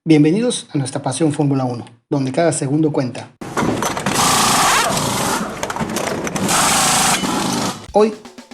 Bienvenidos a nuestra pasión Fórmula 1, donde cada segundo cuenta. Hoy,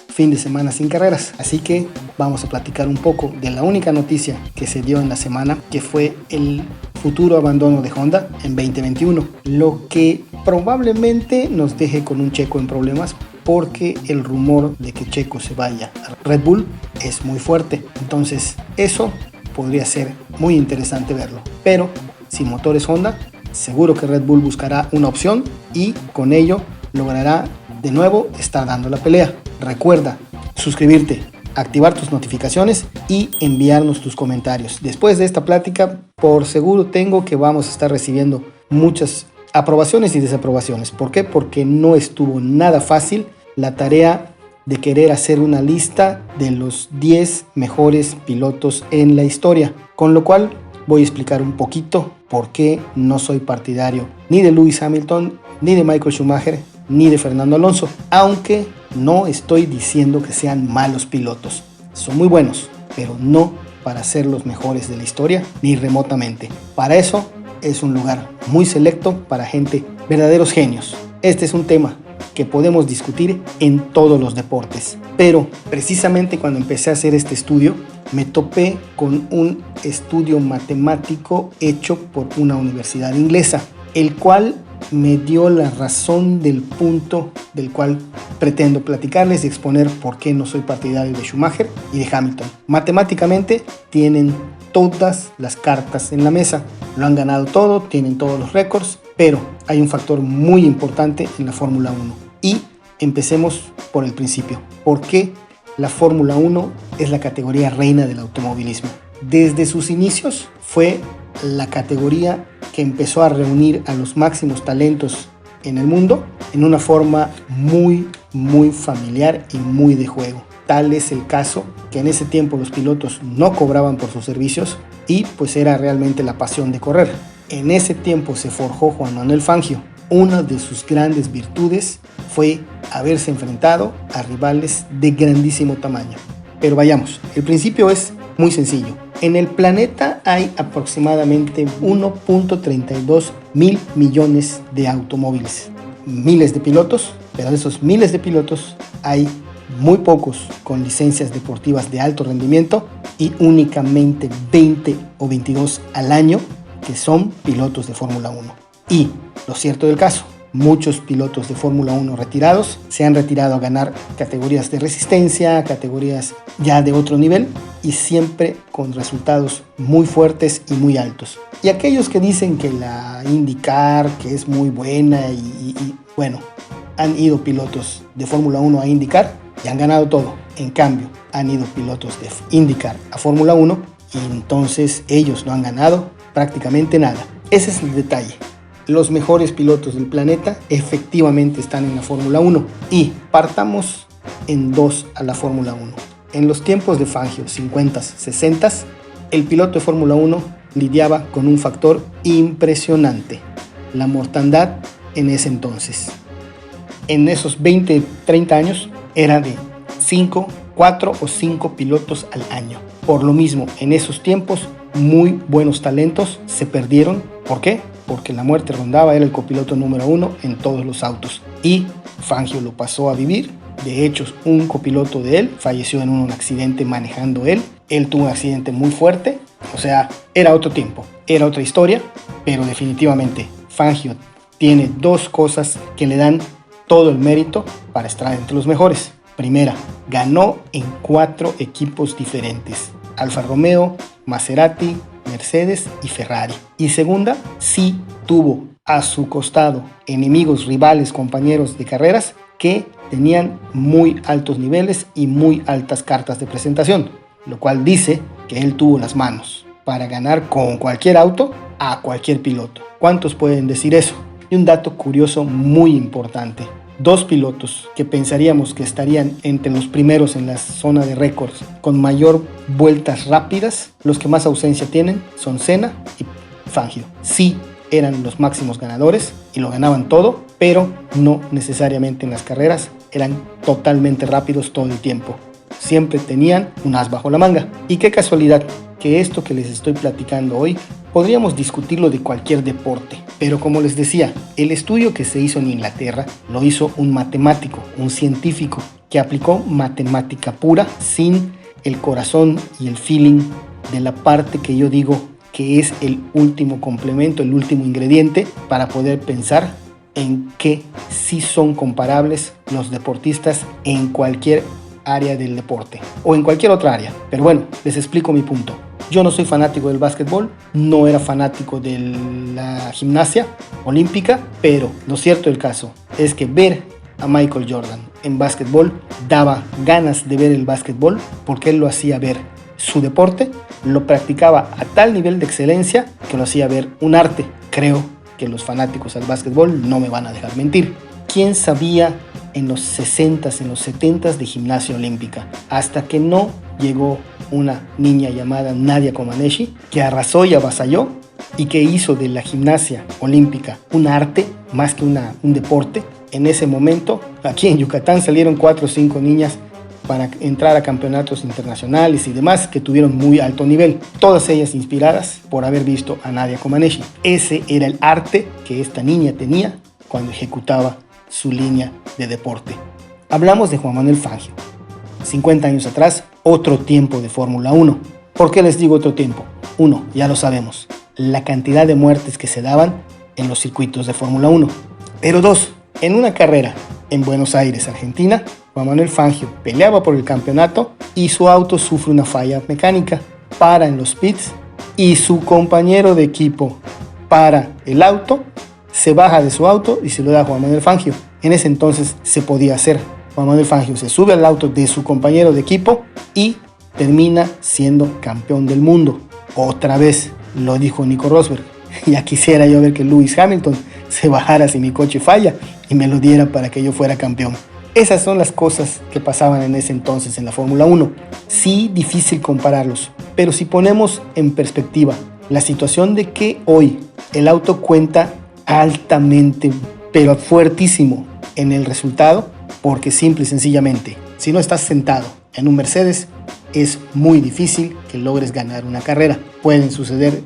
fin de semana sin carreras, así que vamos a platicar un poco de la única noticia que se dio en la semana, que fue el futuro abandono de Honda en 2021, lo que probablemente nos deje con un Checo en problemas, porque el rumor de que Checo se vaya a Red Bull es muy fuerte. Entonces eso podría ser muy interesante verlo, pero sin motores Honda, seguro que Red Bull buscará una opción y con ello logrará de nuevo estar dando la pelea. Recuerda suscribirte, activar tus notificaciones y enviarnos tus comentarios. Después de esta plática, por seguro tengo que vamos a estar recibiendo muchas aprobaciones y desaprobaciones. ¿Por qué? Porque no estuvo nada fácil la tarea de querer hacer una lista de los 10 mejores pilotos en la historia, con lo cual voy a explicar un poquito por qué no soy partidario ni de Lewis Hamilton, ni de Michael Schumacher, ni de Fernando Alonso, aunque no estoy diciendo que sean malos pilotos. Son muy buenos, pero no para ser los mejores de la historia, ni remotamente. Para eso es un lugar muy selecto para gente, verdaderos genios. Este es un tema que podemos discutir en todos los deportes, pero precisamente cuando empecé a hacer este estudio me topé con un estudio matemático hecho por una universidad inglesa, el cual me dio la razón del punto del cual pretendo platicarles y exponer por qué no soy partidario de Schumacher y de Hamilton. Matemáticamente tienen todas las cartas en la mesa, lo han ganado todo, tienen todos los récords, pero hay un factor muy importante en la Fórmula 1. Y empecemos por el principio. ¿Por qué la Fórmula 1 es la categoría reina del automovilismo? Desde sus inicios fue la categoría que empezó a reunir a los máximos talentos en el mundo en una forma muy familiar y muy de juego. Tal es el caso que en ese tiempo los pilotos no cobraban por sus servicios y pues era realmente la pasión de correr. En ese tiempo se forjó Juan Manuel Fangio. Una de sus grandes virtudes fue haberse enfrentado a rivales de grandísimo tamaño. Pero vayamos, el principio es muy sencillo. En el planeta hay aproximadamente 1.32 mil millones de automóviles. Miles de pilotos, pero de esos miles de pilotos hay muy pocos con licencias deportivas de alto rendimiento y únicamente 20 o 22 al año que son pilotos de Fórmula 1. Y lo cierto del caso, muchos pilotos de Fórmula 1 retirados se han retirado a ganar categorías de resistencia, categorías ya de otro nivel y siempre con resultados muy fuertes y muy altos. Y aquellos que dicen que la IndyCar, que es muy buena bueno, han ido pilotos de Fórmula 1 a IndyCar y han ganado todo. En cambio, han ido pilotos de IndyCar a Fórmula 1 y entonces ellos no han ganado prácticamente nada. Ese es el detalle. Los mejores pilotos del planeta efectivamente están en la Fórmula 1 y partamos en dos a la Fórmula 1. En los tiempos de Fangio, 50s, 60s, el piloto de Fórmula 1 lidiaba con un factor impresionante, la mortandad en ese entonces. En esos 20, 30 años era de 4 o 5 pilotos al año. Por lo mismo, en esos tiempos, muy buenos talentos se perdieron. ¿Por qué? Porque la muerte rondaba, era el copiloto número 1 en todos los autos. Y Fangio lo pasó a vivir. De hecho, un copiloto de él falleció en un accidente manejando él. Él tuvo un accidente muy fuerte. O sea, era otro tiempo, era otra historia. Pero definitivamente Fangio tiene dos cosas que le dan todo el mérito para estar entre los mejores. Primera, ganó en 4 equipos diferentes: Alfa Romeo, Maserati, Mercedes y Ferrari. Y segunda, sí tuvo a su costado enemigos, rivales, compañeros de carreras que tenían muy altos niveles y muy altas cartas de presentación, lo cual dice que él tuvo las manos para ganar con cualquier auto a cualquier piloto. ¿Cuántos pueden decir eso? Y un dato curioso muy importante: 2 pilotos que pensaríamos que estarían entre los primeros en la zona de récords con mayor vueltas rápidas, los que más ausencia tienen son Senna y Fangio. Sí, eran los máximos ganadores y lo ganaban todo, pero no necesariamente en las carreras, eran totalmente rápidos todo el tiempo. siempre tenían un as bajo la manga. Y qué casualidad que esto que les estoy platicando hoy podríamos discutirlo de cualquier deporte, pero como les decía, el estudio que se hizo en Inglaterra lo hizo un matemático, un científico que aplicó matemática pura sin el corazón y el feeling de la parte que yo digo que es el último complemento, el último ingrediente para poder pensar en que sí son comparables los deportistas en cualquier área del deporte o en cualquier otra área. Pero bueno, les explico mi punto. Yo no soy fanático del básquetbol, no era fanático de la gimnasia olímpica, pero lo cierto del caso es que ver a Michael Jordan en básquetbol daba ganas de ver el básquetbol porque él lo hacía ver su deporte, lo practicaba a tal nivel de excelencia que lo hacía ver un arte. Creo que los fanáticos al básquetbol no me van a dejar mentir. ¿Quién sabía en los 60s, en los 70s de gimnasia olímpica? Hasta que no llegó una niña llamada Nadia Comaneci, que arrasó y avasalló y que hizo de la gimnasia olímpica un arte más que un deporte. En ese momento, aquí en Yucatán salieron 4 o 5 niñas para entrar a campeonatos internacionales y demás que tuvieron muy alto nivel, todas ellas inspiradas por haber visto a Nadia Comaneci. Ese era el arte que esta niña tenía cuando ejecutaba su línea de deporte. Hablamos de Juan Manuel Fangio. 50 años atrás, otro tiempo de Fórmula 1. ¿Por qué les digo otro tiempo? 1, ya lo sabemos, la cantidad de muertes que se daban en los circuitos de Fórmula 1. Pero 2, en una carrera en Buenos Aires, Argentina, Juan Manuel Fangio peleaba por el campeonato y su auto sufre una falla mecánica, para en los pits y su compañero de equipo para el auto, se baja de su auto y se lo da a Juan Manuel Fangio. En ese entonces se podía hacer. Juan Manuel Fangio se sube al auto de su compañero de equipo y termina siendo campeón del mundo. Otra vez, lo dijo Nico Rosberg. Ya quisiera yo ver que Lewis Hamilton se bajara si mi coche falla y me lo diera para que yo fuera campeón. Esas son las cosas que pasaban en ese entonces en la Fórmula 1. Sí, difícil compararlos, pero si ponemos en perspectiva la situación de que hoy el auto cuenta altamente, pero fuertísimo en el resultado, porque simple y sencillamente, si no estás sentado en un Mercedes, es muy difícil que logres ganar una carrera.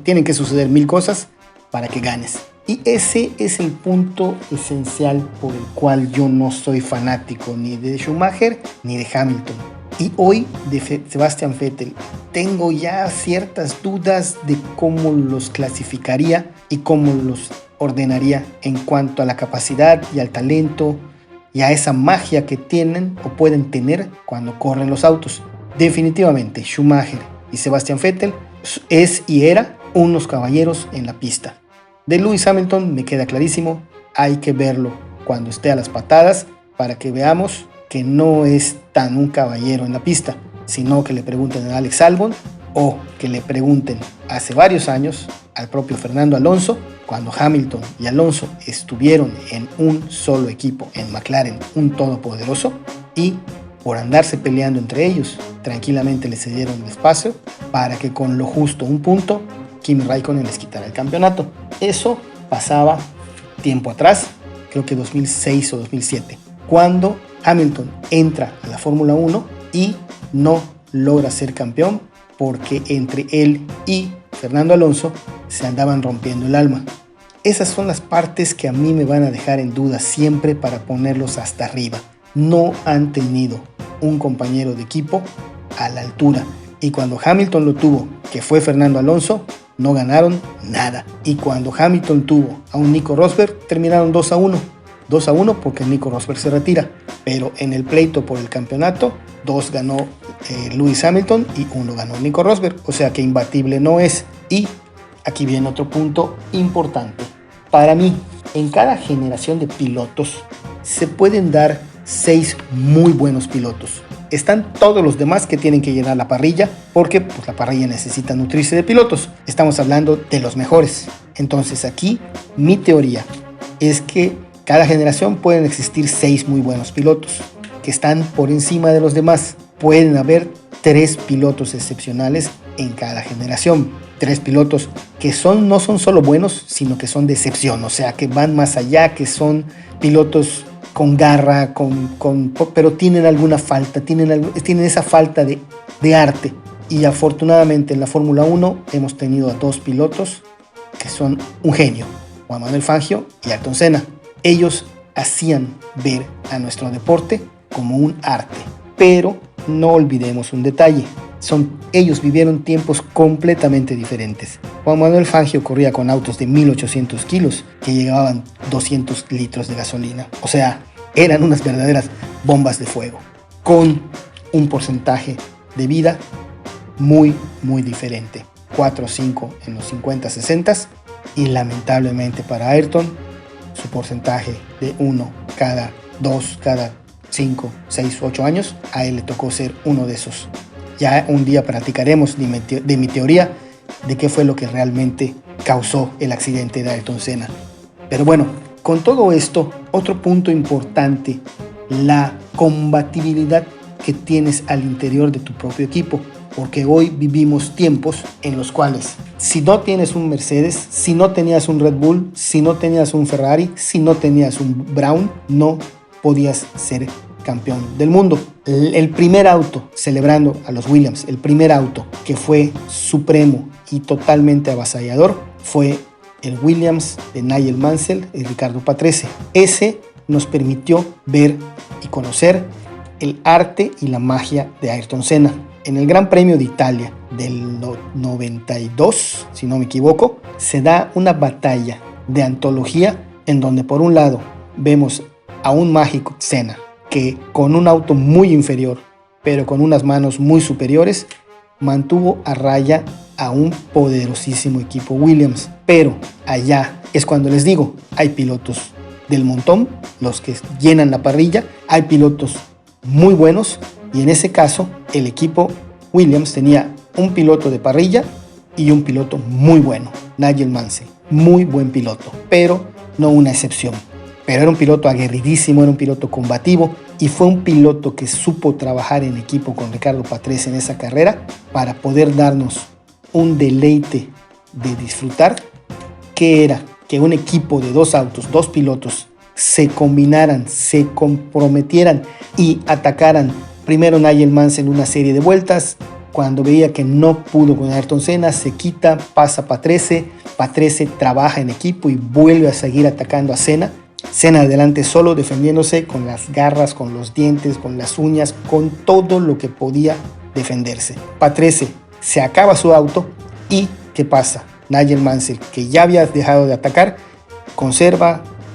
Tienen que suceder 1000 cosas para que ganes. Y ese es el punto esencial por el cual yo no soy fanático ni de Schumacher ni de Hamilton. Y hoy de Sebastian Vettel tengo ya ciertas dudas de cómo los clasificaría y cómo los ordenaría en cuanto a la capacidad y al talento y a esa magia que tienen o pueden tener cuando corren los autos. Definitivamente Schumacher y Sebastian Vettel es y era unos caballeros en la pista. De Lewis Hamilton me queda clarísimo, hay que verlo cuando esté a las patadas para que veamos que no es tan un caballero en la pista, sino que le pregunten a Alex Albon o que le pregunten hace varios años al propio Fernando Alonso, cuando Hamilton y Alonso estuvieron en un solo equipo en McLaren, un todopoderoso, y por andarse peleando entre ellos, tranquilamente les cedieron el espacio para que con lo justo un punto Kimi Raikkonen les quitara el campeonato. Eso pasaba tiempo atrás, creo que 2006 o 2007, cuando Hamilton entra a la Fórmula 1 y no logra ser campeón porque entre él y Fernando Alonso se andaban rompiendo el alma. Esas son las partes que a mí me van a dejar en duda siempre para ponerlos hasta arriba. No han tenido un compañero de equipo a la altura. Y cuando Hamilton lo tuvo, que fue Fernando Alonso, no ganaron nada. Y cuando Hamilton tuvo a un Nico Rosberg, terminaron 2-1. 2-1 porque Nico Rosberg se retira. Pero en el pleito por el campeonato, 2 ganó Lewis Hamilton y 1 ganó Nico Rosberg. O sea que imbatible no es. Y aquí viene otro punto importante. Para mí, en cada generación de pilotos se pueden dar 6 muy buenos pilotos. Están todos los demás que tienen que llenar la parrilla porque pues, la parrilla necesita nutrirse de pilotos. Estamos hablando de los mejores. Entonces aquí mi teoría es que cada generación pueden existir 6 muy buenos pilotos que están por encima de los demás. Pueden haber 3 pilotos excepcionales en cada generación. 3 pilotos que no son solo buenos, sino que son de excepción. O sea, que van más allá, que son pilotos con garra, pero tienen alguna falta, tienen esa falta de arte. Y afortunadamente en la Fórmula 1 hemos tenido a dos pilotos que son un genio, Juan Manuel Fangio y Ayrton Senna. Ellos hacían ver a nuestro deporte como un arte, pero no olvidemos un detalle. Ellos vivieron tiempos completamente diferentes. Juan Manuel Fangio corría con autos de 1800 kilos que llegaban 200 litros de gasolina. O sea, eran unas verdaderas bombas de fuego, con un porcentaje de vida muy, muy diferente. 4 o 5 en los 50, 60 y lamentablemente para Ayrton, su porcentaje de 1 cada 2, cada 5, 6, 8 años, a él le tocó ser uno de esos. Ya un día platicaremos de mi teoría de qué fue lo que realmente causó el accidente de Ayrton Senna. Pero bueno, con todo esto, otro punto importante, la combatibilidad que tienes al interior de tu propio equipo. Porque hoy vivimos tiempos en los cuales si no tienes un Mercedes, si no tenías un Red Bull, si no tenías un Ferrari, si no tenías un Brown, no podías ser campeón del mundo. El primer auto, celebrando a los Williams, el primer auto que fue supremo y totalmente avasallador fue el Williams de Nigel Mansell y Riccardo Patrese. Ese nos permitió ver y conocer el arte y la magia de Ayrton Senna. En el Gran Premio de Italia del 92, si no me equivoco, se da una batalla de antología en donde por un lado vemos a un mágico Senna que con un auto muy inferior, pero con unas manos muy superiores, mantuvo a raya a un poderosísimo equipo Williams. Pero allá es cuando les digo, hay pilotos del montón, los que llenan la parrilla, hay pilotos muy buenos, y en ese caso el equipo Williams tenía un piloto de parrilla y un piloto muy bueno, Nigel Mansell, muy buen piloto, pero no una excepción. Pero era un piloto aguerridísimo, era un piloto combativo y fue un piloto que supo trabajar en equipo con Riccardo Patrese en esa carrera para poder darnos un deleite de disfrutar, que era que un equipo de dos autos, dos pilotos, se combinaran, se comprometieran y atacaran. Primero Nigel Mansell una serie de vueltas, cuando veía que no pudo con Ayrton Senna, se quita, pasa Patrese, Patrese trabaja en equipo y vuelve a seguir atacando a Senna. Senna adelante solo, defendiéndose con las garras, con los dientes, con las uñas, con todo lo que podía defenderse. Patrese se acaba su auto y ¿qué pasa? Nigel Mansell, que ya había dejado de atacar,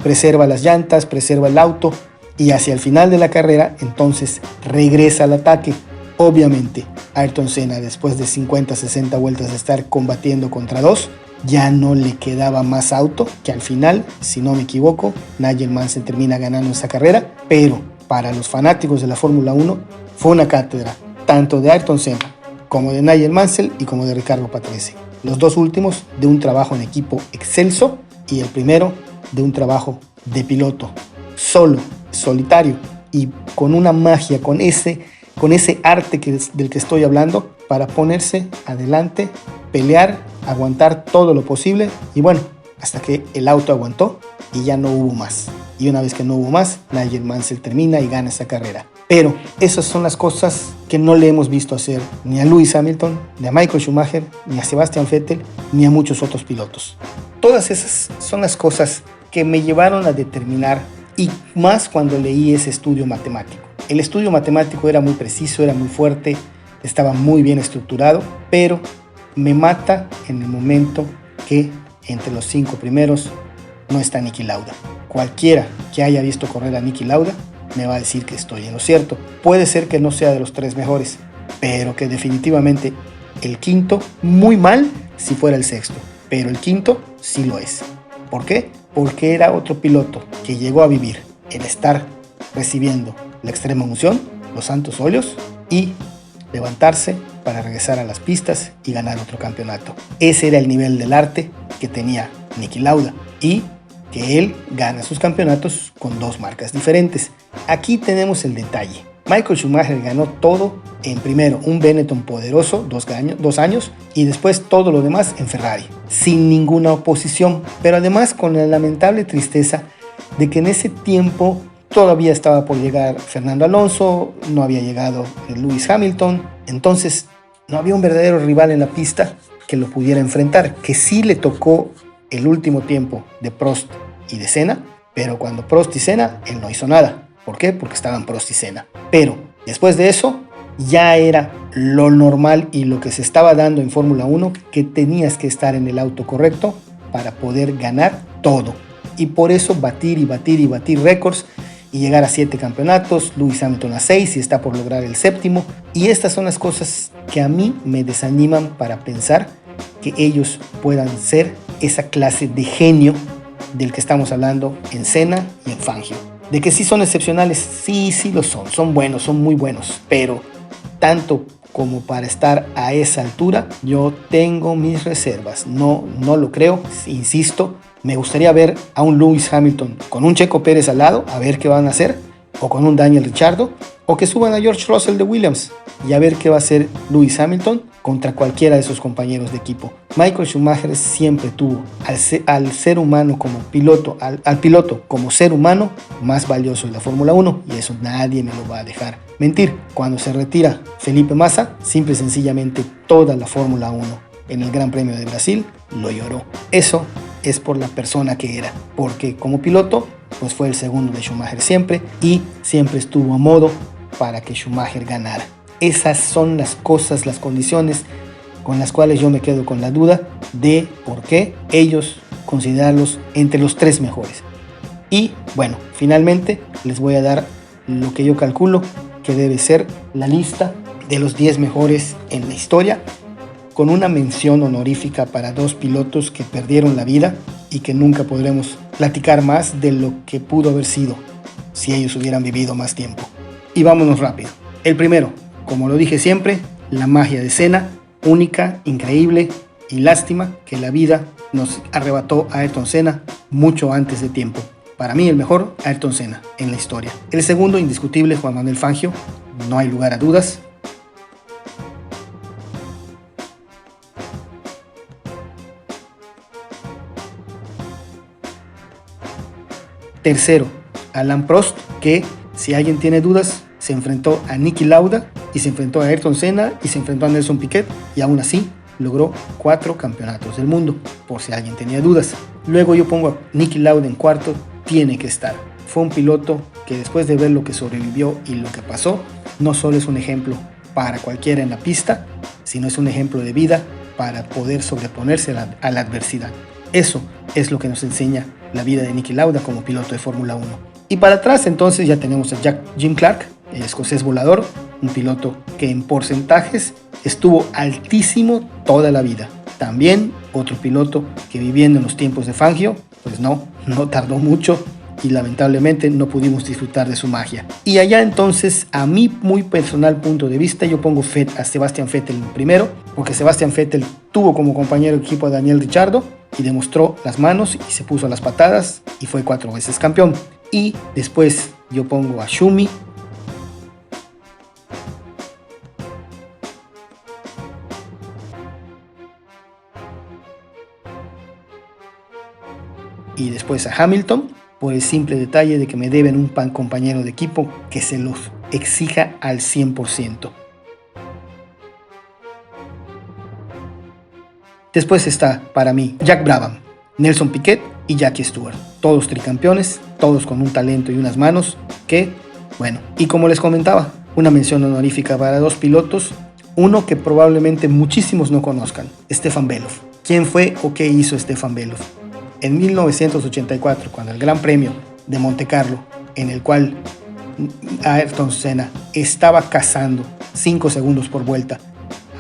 preserva las llantas, preserva el auto, y hacia el final de la carrera entonces regresa al ataque. Obviamente Ayrton Senna, después de 50, 60 vueltas de estar combatiendo contra dos, ya no le quedaba más auto, que al final, si no me equivoco, Nigel Mansell termina ganando esa carrera. Pero para los fanáticos de la Fórmula 1 fue una cátedra, tanto de Ayrton Senna como de Nigel Mansell y como de Riccardo Patrese. Los dos últimos de un trabajo en equipo excelso y el primero de un trabajo de piloto solo, solitario y con una magia, con ese arte del que estoy hablando, para ponerse adelante, pelear, aguantar todo lo posible y bueno, hasta que el auto aguantó y ya no hubo más. Y una vez que no hubo más, Nigel Mansell termina y gana esa carrera. Pero esas son las cosas que no le hemos visto hacer ni a Lewis Hamilton, ni a Michael Schumacher, ni a Sebastian Vettel, ni a muchos otros pilotos. Todas esas son las cosas que me llevaron a determinar, y más cuando leí ese estudio matemático. El estudio matemático era muy preciso, era muy fuerte, estaba muy bien estructurado, pero me mata en el momento que entre los 5 primeros no está Niki Lauda. Cualquiera que haya visto correr a Niki Lauda me va a decir que estoy en lo cierto. Puede ser que no sea de los 3 mejores, pero que definitivamente el quinto, muy mal si fuera el sexto, pero el quinto sí lo es. ¿Por qué? Porque era otro piloto que llegó a vivir el estar recibiendo la extrema unción, los santos óleos, y levantarse para regresar a las pistas y ganar otro campeonato. Ese era el nivel del arte que tenía Niki Lauda y que él gana sus campeonatos con 2 marcas diferentes. Aquí tenemos el detalle. Michael Schumacher ganó todo en primero un Benetton poderoso, 2 años, y después todo lo demás en Ferrari, sin ninguna oposición, pero además con la lamentable tristeza de que en ese tiempo todavía estaba por llegar Fernando Alonso, no había llegado Lewis Hamilton, entonces no había un verdadero rival en la pista que lo pudiera enfrentar, que sí le tocó el último tiempo de Prost y de Senna, pero cuando Prost y Senna, él no hizo nada. ¿Por qué? Porque estaban Prost y Senna. Pero después de eso, ya era lo normal y lo que se estaba dando en Fórmula 1, que tenías que estar en el auto correcto para poder ganar todo. Y por eso batir y batir y batir récords y llegar a 7 campeonatos, Lewis Hamilton a 6 y está por lograr el 7º. Y estas son las cosas que a mí me desaniman para pensar que ellos puedan ser esa clase de genio del que estamos hablando en Senna y en Fangio. De que sí son excepcionales, sí lo son buenos, son muy buenos, pero tanto como para estar a esa altura, yo tengo mis reservas, no lo creo, insisto, me gustaría ver a un Lewis Hamilton con un Checo Pérez al lado, a ver qué van a hacer, o con un Daniel Ricciardo, o que suban a George Russell de Williams y a ver qué va a hacer Lewis Hamilton contra cualquiera de sus compañeros de equipo. Michael Schumacher siempre tuvo al ser humano como piloto, al piloto como ser humano más valioso de la Fórmula 1, y eso nadie me lo va a dejar mentir. Cuando se retira Felipe Massa, simple y sencillamente toda la Fórmula 1 en el Gran Premio de Brasil lo lloró. Eso es por la persona que era, porque como piloto pues fue el segundo de Schumacher siempre y siempre estuvo a modo para que Schumacher ganara. Esas son las cosas, las condiciones con las cuales yo me quedo con la duda de por qué ellos considerarlos entre los 3 mejores. Y bueno, finalmente les voy a dar lo que yo calculo que debe ser la lista de los 10 mejores en la historia, con una mención honorífica para 2 pilotos que perdieron la vida y que nunca podremos platicar más de lo que pudo haber sido si ellos hubieran vivido más tiempo. Y vámonos rápido. El primero, como lo dije siempre, la magia de Senna, única, increíble y lástima que la vida nos arrebató a Ayrton Senna mucho antes de tiempo. Para mí el mejor, Ayrton Senna en la historia. El segundo, indiscutible, Juan Manuel Fangio, no hay lugar a dudas. Tercero, Alain Prost, que si alguien tiene dudas, se enfrentó a Niki Lauda y se enfrentó a Ayrton Senna y se enfrentó a Nelson Piquet y aún así logró 4 campeonatos del mundo, por si alguien tenía dudas. Luego yo pongo a Niki Lauda en cuarto, tiene que estar. Fue un piloto que después de ver lo que sobrevivió y lo que pasó, no solo es un ejemplo para cualquiera en la pista, sino es un ejemplo de vida para poder sobreponerse a la adversidad. Eso es lo que nos enseña la vida de Niki Lauda como piloto de Fórmula 1. Y para atrás entonces ya tenemos a Jim Clark, el escocés volador, un piloto que en porcentajes estuvo altísimo toda la vida. También otro piloto que viviendo en los tiempos de Fangio, pues no tardó mucho y lamentablemente no pudimos disfrutar de su magia. Y allá entonces, a mi muy personal punto de vista, yo pongo a Sebastian Vettel primero, porque Sebastian Vettel tuvo como compañero de equipo a Daniel Ricciardo y demostró las manos y se puso a las patadas y fue 4 veces campeón. Y después yo pongo a Schumi, y después a Hamilton, por el simple detalle de que me deben un compañero de equipo que se los exija al 100%. Después está, para mí, Jack Brabham, Nelson Piquet y Jackie Stewart. Todos tricampeones, todos con un talento y unas manos que, bueno, y como les comentaba, una mención honorífica para 2 pilotos, uno que probablemente muchísimos no conozcan, Stefan Belov. ¿Quién fue o qué hizo Stefan Belov? En 1984, cuando el Gran Premio de Montecarlo, en el cual Ayrton Senna estaba cazando 5 segundos por vuelta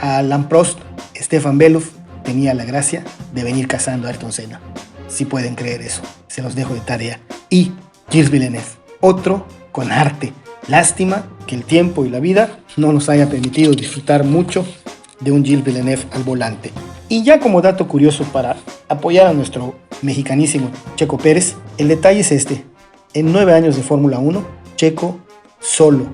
a Alain Prost, Stefan Belov tenía la gracia de venir cazando a Ayrton Senna. Si pueden creer eso, se los dejo de tarea. Y Gilles Villeneuve, otro con arte. Lástima que el tiempo y la vida no nos haya permitido disfrutar mucho de un Gilles Villeneuve al volante. Y ya como dato curioso para apoyar a nuestro mexicanísimo Checo Pérez, el detalle es este. En 9 años de Fórmula 1, Checo solo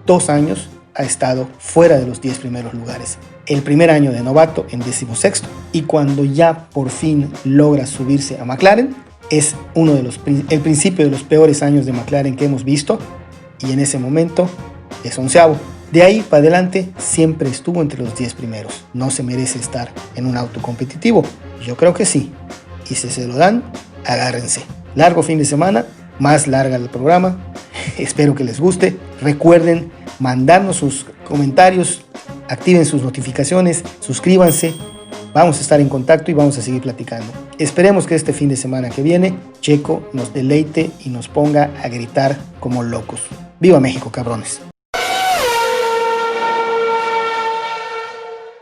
2 años ha estado fuera de los 10 primeros lugares. El primer año de novato en 16º y cuando ya por fin logra subirse a McLaren, es el principio de los peores años de McLaren que hemos visto, y en ese momento es 11avo. De ahí para adelante siempre estuvo entre los 10 primeros. No se merece estar en un auto competitivo. Yo creo que sí. Y si se lo dan, agárrense. Largo fin de semana, más larga el programa. Espero que les guste. Recuerden mandarnos sus comentarios, activen sus notificaciones, suscríbanse. Vamos a estar en contacto y vamos a seguir platicando. Esperemos que este fin de semana que viene Checo nos deleite y nos ponga a gritar como locos. ¡Viva México, cabrones!